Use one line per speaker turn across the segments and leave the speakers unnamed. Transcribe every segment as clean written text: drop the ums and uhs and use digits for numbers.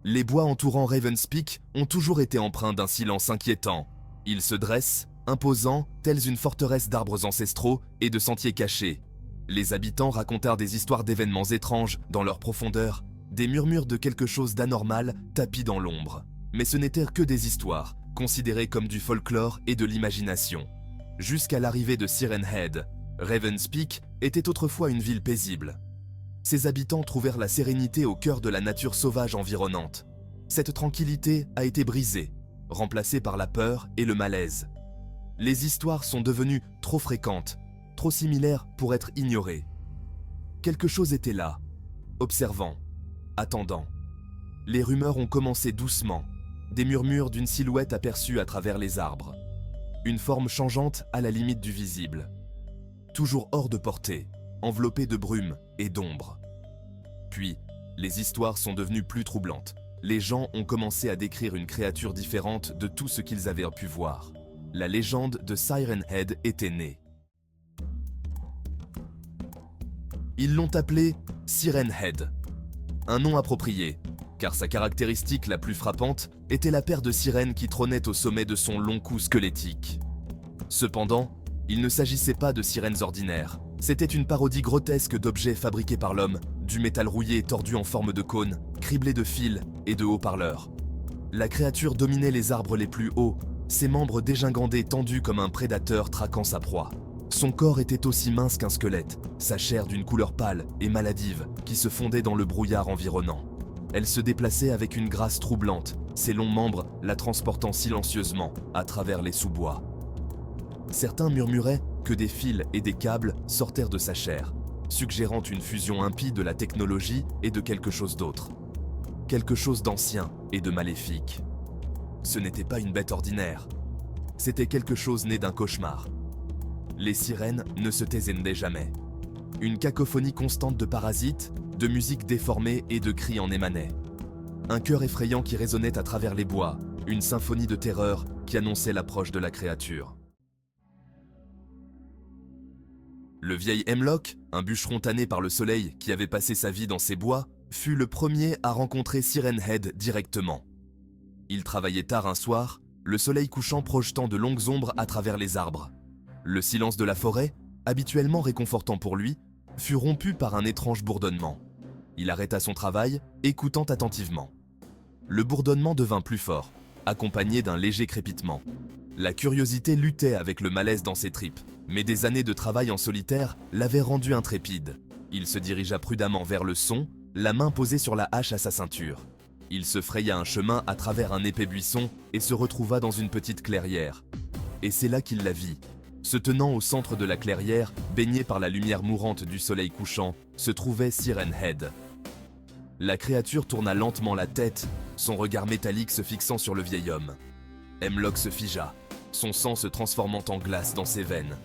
Les bois entourant Raven's Peak ont toujours été empreints d'un silence inquiétant. Ils se dressent, imposants, tels une forteresse d'arbres ancestraux et de sentiers cachés. Les habitants racontèrent des histoires d'événements étranges dans leur profondeur, des murmures de quelque chose d'anormal tapis dans l'ombre. Mais ce n'étaient que des histoires, considérées comme du folklore et de l'imagination. Jusqu'à l'arrivée de Siren Head, Raven's Peak était autrefois une ville paisible. Ses habitants trouvèrent la sérénité au cœur de la nature sauvage environnante. Cette tranquillité a été brisée, remplacée par la peur et le malaise. Les histoires sont devenues trop fréquentes, trop similaires pour être ignorées. Quelque chose était là, observant, attendant. Les rumeurs ont commencé doucement, des murmures d'une silhouette aperçue à travers les arbres. Une forme changeante à la limite du visible. Toujours hors de portée, enveloppée de brume et d'ombre. Puis, les histoires sont devenues plus troublantes. Les gens ont commencé à décrire une créature différente de tout ce qu'ils avaient pu voir. La légende de Siren Head était née. Ils l'ont appelée Siren Head. Un nom approprié, car sa caractéristique la plus frappante était la paire de sirènes qui trônait au sommet de son long cou squelettique. Cependant, il ne s'agissait pas de sirènes ordinaires. C'était une parodie grotesque d'objets fabriqués par l'homme, du métal rouillé tordu en forme de cône, criblé de fils et de haut-parleurs. La créature dominait les arbres les plus hauts, ses membres dégingandés tendus comme un prédateur traquant sa proie. Son corps était aussi mince qu'un squelette, sa chair d'une couleur pâle et maladive qui se fondait dans le brouillard environnant. Elle se déplaçait avec une grâce troublante, ses longs membres la transportant silencieusement à travers les sous-bois. Certains murmuraient que des fils et des câbles sortèrent de sa chair, suggérant une fusion impie de la technologie et de quelque chose d'autre. Quelque chose d'ancien et de maléfique. Ce n'était pas une bête ordinaire. C'était quelque chose né d'un cauchemar. Les sirènes ne se taisaient jamais. Une cacophonie constante de parasites, de musique déformée et de cris en émanait. Un chœur effrayant qui résonnait à travers les bois, une symphonie de terreur qui annonçait l'approche de la créature. Le vieil Hemlock, un bûcheron tanné par le soleil qui avait passé sa vie dans ces bois, fut le premier à rencontrer Siren Head directement. Il travaillait tard un soir, le soleil couchant projetant de longues ombres à travers les arbres. Le silence de la forêt, habituellement réconfortant pour lui, fut rompu par un étrange bourdonnement. Il arrêta son travail, écoutant attentivement. Le bourdonnement devint plus fort, accompagné d'un léger crépitement. La curiosité luttait avec le malaise dans ses tripes, mais des années de travail en solitaire l'avaient rendu intrépide. Il se dirigea prudemment vers le son, la main posée sur la hache à sa ceinture. Il se fraya un chemin à travers un épais buisson et se retrouva dans une petite clairière. Et c'est là qu'il la vit. Se tenant au centre de la clairière, baignée par la lumière mourante du soleil couchant, se trouvait Siren Head. La créature tourna lentement la tête, son regard métallique se fixant sur le vieil homme. Hemlock se figea, son sang se transformant en glace dans ses veines.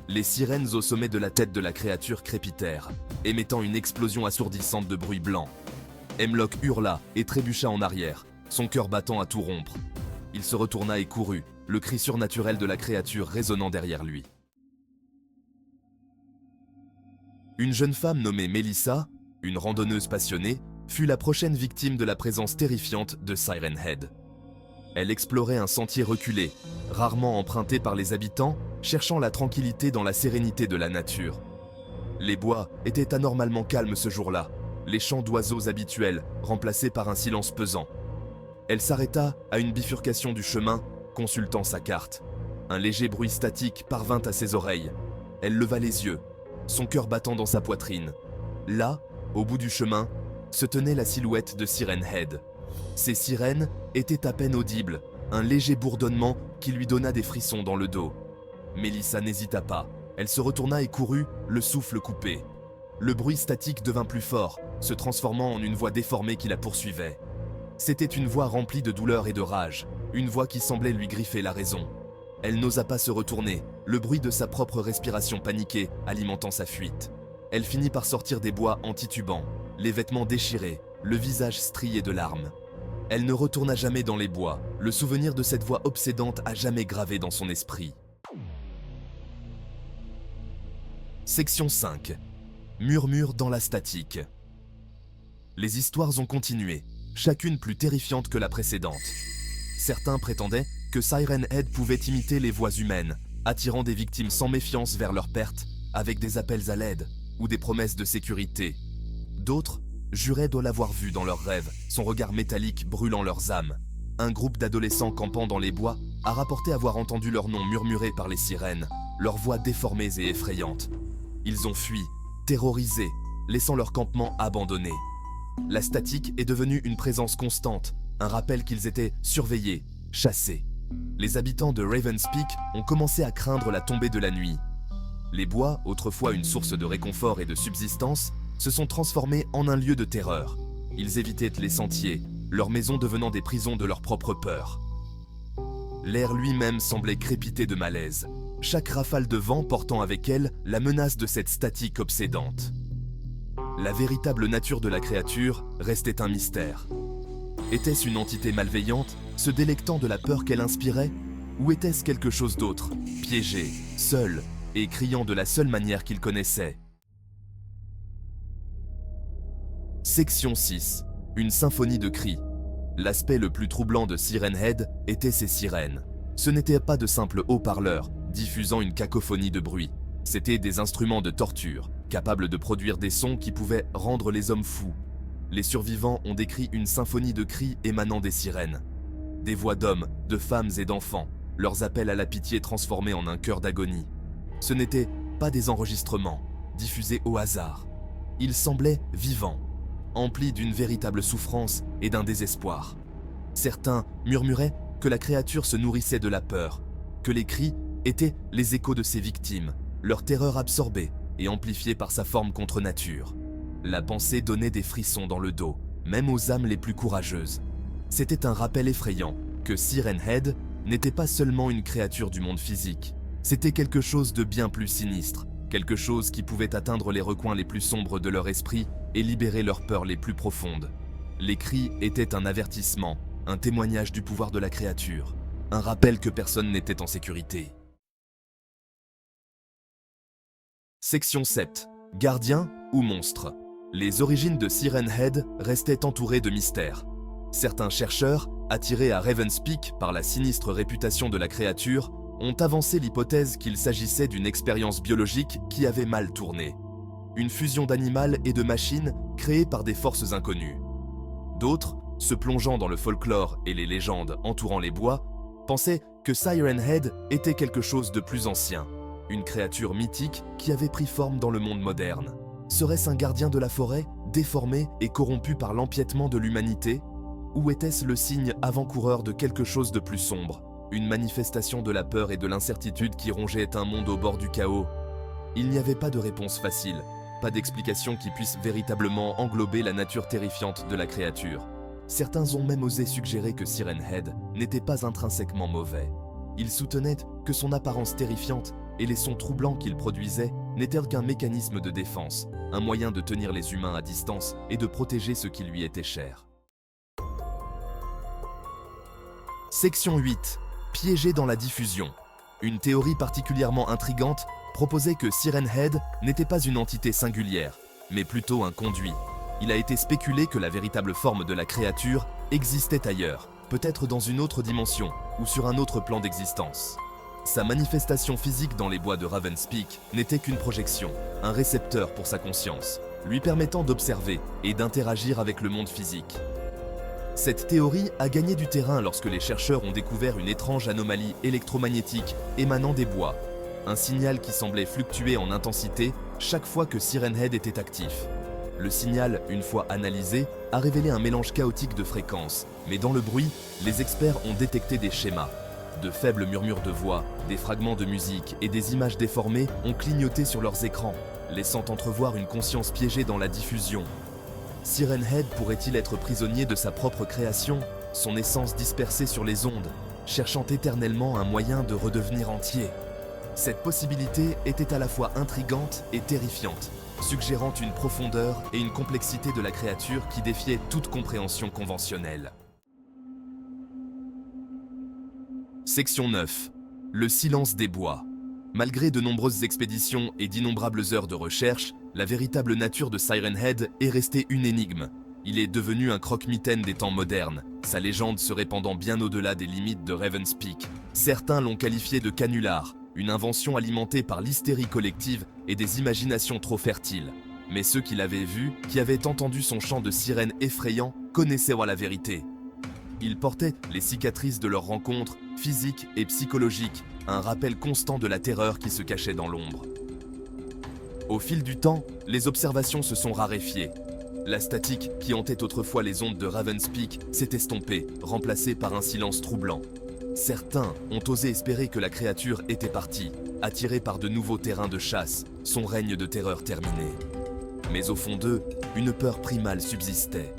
Les sirènes au sommet de la tête de la créature crépitèrent, émettant une explosion assourdissante de bruit blanc. Hemlock hurla et trébucha en arrière, son cœur battant à tout rompre. Il se retourna et courut, le cri surnaturel de la créature résonnant derrière lui. Une jeune femme nommée Melissa, une randonneuse passionnée, fut la prochaine victime de la présence terrifiante de Siren Head. Elle explorait un sentier reculé, rarement emprunté par les habitants, cherchant la tranquillité dans la sérénité de la nature. Les bois étaient anormalement calmes ce jour-là, les chants d'oiseaux habituels remplacés par un silence pesant. Elle s'arrêta à une bifurcation du chemin, consultant sa carte. Un léger bruit statique parvint à ses oreilles. Elle leva les yeux, son cœur battant dans sa poitrine. Là, au bout du chemin, se tenait la silhouette de Siren Head. Ces sirènes étaient à peine audibles, un léger bourdonnement qui lui donna des frissons dans le dos. Melissa n'hésita pas, elle se retourna et courut, le souffle coupé. Le bruit statique devint plus fort, se transformant en une voix déformée qui la poursuivait. C'était une voix remplie de douleur et de rage, une voix qui semblait lui griffer la raison. Elle n'osa pas se retourner, le bruit de sa propre respiration paniquée alimentant sa fuite. Elle finit par sortir des bois en titubant, les vêtements déchirés, le visage strié de larmes. Elle ne retourna jamais dans les bois, le souvenir de cette voix obsédante a jamais gravé dans son esprit. Section 5. Murmure dans la statique. Les histoires ont continué, chacune plus terrifiante que la précédente. Certains prétendaient que Siren Head pouvait imiter les voix humaines, attirant des victimes sans méfiance vers leur perte, avec des appels à l'aide ou des promesses de sécurité. D'autres juraient de l'avoir vue dans leurs rêves, son regard métallique brûlant leurs âmes. Un groupe d'adolescents campant dans les bois a rapporté avoir entendu leur nom murmuré par les sirènes, leurs voix déformées et effrayantes. Ils ont fui, terrorisés, laissant leur campement abandonné. La statique est devenue une présence constante, un rappel qu'ils étaient surveillés, chassés. Les habitants de Ravens Peak ont commencé à craindre la tombée de la nuit. Les bois, autrefois une source de réconfort et de subsistance, se sont transformés en un lieu de terreur. Ils évitaient les sentiers, leurs maisons devenant des prisons de leur propre peur. L'air lui-même semblait crépiter de malaise, chaque rafale de vent portant avec elle la menace de cette statique obsédante. La véritable nature de la créature restait un mystère. Était-ce une entité malveillante, se délectant de la peur qu'elle inspirait, ou était-ce quelque chose d'autre, piégé, seul, et criant de la seule manière qu'il connaissait? Section 6. Une symphonie de cris. L'aspect le plus troublant de Siren Head était ses sirènes. Ce n'étaient pas de simples haut-parleurs, diffusant une cacophonie de bruit. C'étaient des instruments de torture, capables de produire des sons qui pouvaient rendre les hommes fous. Les survivants ont décrit une symphonie de cris émanant des sirènes. Des voix d'hommes, de femmes et d'enfants, leurs appels à la pitié transformés en un chœur d'agonie. Ce n'étaient pas des enregistrements, diffusés au hasard. Ils semblaient vivants, emplis d'une véritable souffrance et d'un désespoir. Certains murmuraient que la créature se nourrissait de la peur, que les cris étaient les échos de ses victimes, leur terreur absorbée et amplifiée par sa forme contre nature. La pensée donnait des frissons dans le dos, même aux âmes les plus courageuses. C'était un rappel effrayant que Siren Head n'était pas seulement une créature du monde physique. C'était quelque chose de bien plus sinistre, quelque chose qui pouvait atteindre les recoins les plus sombres de leur esprit et libérer leurs peurs les plus profondes. Les cris étaient un avertissement, un témoignage du pouvoir de la créature, un rappel que personne n'était en sécurité. Section 7. Gardien ou monstre? Les origines de Siren Head restaient entourées de mystères. Certains chercheurs, attirés à Ravens Peak par la sinistre réputation de la créature, ont avancé l'hypothèse qu'il s'agissait d'une expérience biologique qui avait mal tourné. Une fusion d'animal et de machines créée par des forces inconnues. D'autres, se plongeant dans le folklore et les légendes entourant les bois, pensaient que Siren Head était quelque chose de plus ancien, une créature mythique qui avait pris forme dans le monde moderne. Serait-ce un gardien de la forêt, déformé et corrompu par l'empiètement de l'humanité? Ou était-ce le signe avant-coureur de quelque chose de plus sombre, une manifestation de la peur et de l'incertitude qui rongeait un monde au bord du chaos? Il n'y avait pas de réponse facile, pas d'explication qui puisse véritablement englober la nature terrifiante de la créature. Certains ont même osé suggérer que Siren Head n'était pas intrinsèquement mauvais. Ils soutenaient que son apparence terrifiante et les sons troublants qu'il produisait n'étaient qu'un mécanisme de défense, un moyen de tenir les humains à distance et de protéger ce qui lui était cher. Section 8. Piégé dans la diffusion. Une théorie particulièrement intrigante proposait que Siren Head n'était pas une entité singulière, mais plutôt un conduit. Il a été spéculé que la véritable forme de la créature existait ailleurs, peut-être dans une autre dimension ou sur un autre plan d'existence. Sa manifestation physique dans les bois de Ravens Peak n'était qu'une projection, un récepteur pour sa conscience, lui permettant d'observer et d'interagir avec le monde physique. Cette théorie a gagné du terrain lorsque les chercheurs ont découvert une étrange anomalie électromagnétique émanant des bois, un signal qui semblait fluctuer en intensité chaque fois que Siren Head était actif. Le signal, une fois analysé, a révélé un mélange chaotique de fréquences, mais dans le bruit, les experts ont détecté des schémas. De faibles murmures de voix, des fragments de musique et des images déformées ont clignoté sur leurs écrans, laissant entrevoir une conscience piégée dans la diffusion. Siren Head pourrait-il être prisonnier de sa propre création, son essence dispersée sur les ondes, cherchant éternellement un moyen de redevenir entier? Cette possibilité était à la fois intrigante et terrifiante, suggérant une profondeur et une complexité de la créature qui défiait toute compréhension conventionnelle. Section 9. Le silence des bois. Malgré de nombreuses expéditions et d'innombrables heures de recherche, la véritable nature de Siren Head est restée une énigme. Il est devenu un croque-mitaine des temps modernes, sa légende se répandant bien au-delà des limites de Ravens Peak. Certains l'ont qualifié de canular, une invention alimentée par l'hystérie collective et des imaginations trop fertiles. Mais ceux qui l'avaient vu, qui avaient entendu son chant de sirène effrayant, connaissaient la vérité. Ils portaient les cicatrices de leurs rencontres, physiques et psychologiques, un rappel constant de la terreur qui se cachait dans l'ombre. Au fil du temps, les observations se sont raréfiées. La statique qui hantait autrefois les ondes de Ravens Peak s'est estompée, remplacée par un silence troublant. Certains ont osé espérer que la créature était partie, attirée par de nouveaux terrains de chasse, son règne de terreur terminé. Mais au fond d'eux, une peur primale subsistait.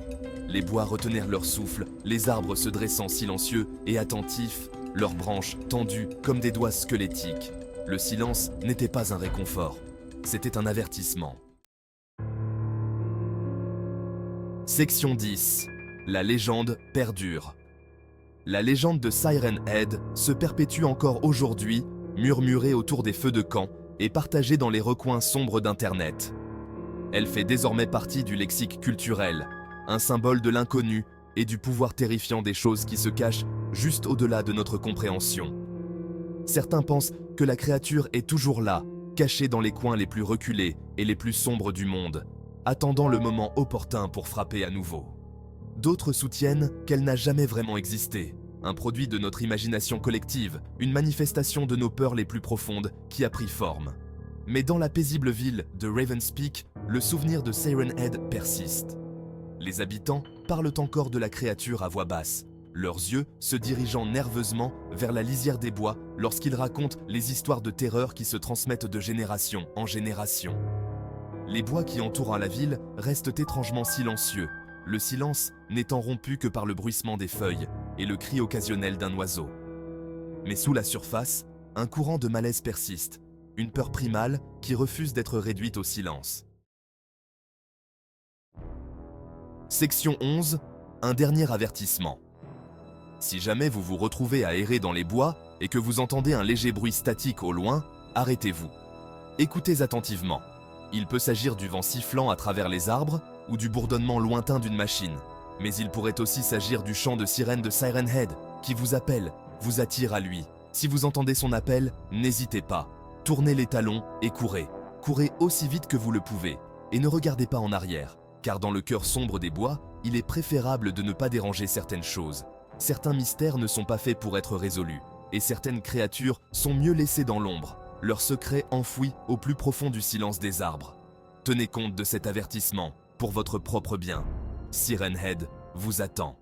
Les bois retenèrent leur souffle, les arbres se dressant silencieux et attentifs, leurs branches tendues comme des doigts squelettiques. Le silence n'était pas un réconfort, c'était un avertissement. Section 10. La légende perdure. La légende de Siren Head se perpétue encore aujourd'hui, murmurée autour des feux de camp et partagée dans les recoins sombres d'Internet. Elle fait désormais partie du lexique culturel, un symbole de l'inconnu et du pouvoir terrifiant des choses qui se cachent juste au-delà de notre compréhension. Certains pensent que la créature est toujours là, cachée dans les coins les plus reculés et les plus sombres du monde, attendant le moment opportun pour frapper à nouveau. D'autres soutiennent qu'elle n'a jamais vraiment existé, un produit de notre imagination collective, une manifestation de nos peurs les plus profondes qui a pris forme. Mais dans la paisible ville de Ravens Peak, le souvenir de Siren Head persiste. Les habitants parlent encore de la créature à voix basse, leurs yeux se dirigeant nerveusement vers la lisière des bois lorsqu'ils racontent les histoires de terreur qui se transmettent de génération en génération. Les bois qui entourent la ville restent étrangement silencieux, le silence n'étant rompu que par le bruissement des feuilles et le cri occasionnel d'un oiseau. Mais sous la surface, un courant de malaise persiste, une peur primale qui refuse d'être réduite au silence. Section 11. Un dernier avertissement. Si jamais vous vous retrouvez à errer dans les bois et que vous entendez un léger bruit statique au loin, arrêtez-vous. Écoutez attentivement. Il peut s'agir du vent sifflant à travers les arbres ou du bourdonnement lointain d'une machine. Mais il pourrait aussi s'agir du chant de sirène de Siren Head qui vous appelle, vous attire à lui. Si vous entendez son appel, n'hésitez pas. Tournez les talons et courez. Courez aussi vite que vous le pouvez. Et ne regardez pas en arrière, car dans le cœur sombre des bois, il est préférable de ne pas déranger certaines choses. Certains mystères ne sont pas faits pour être résolus, et certaines créatures sont mieux laissées dans l'ombre, leurs secrets enfouis au plus profond du silence des arbres. Tenez compte de cet avertissement, pour votre propre bien. Siren Head vous attend.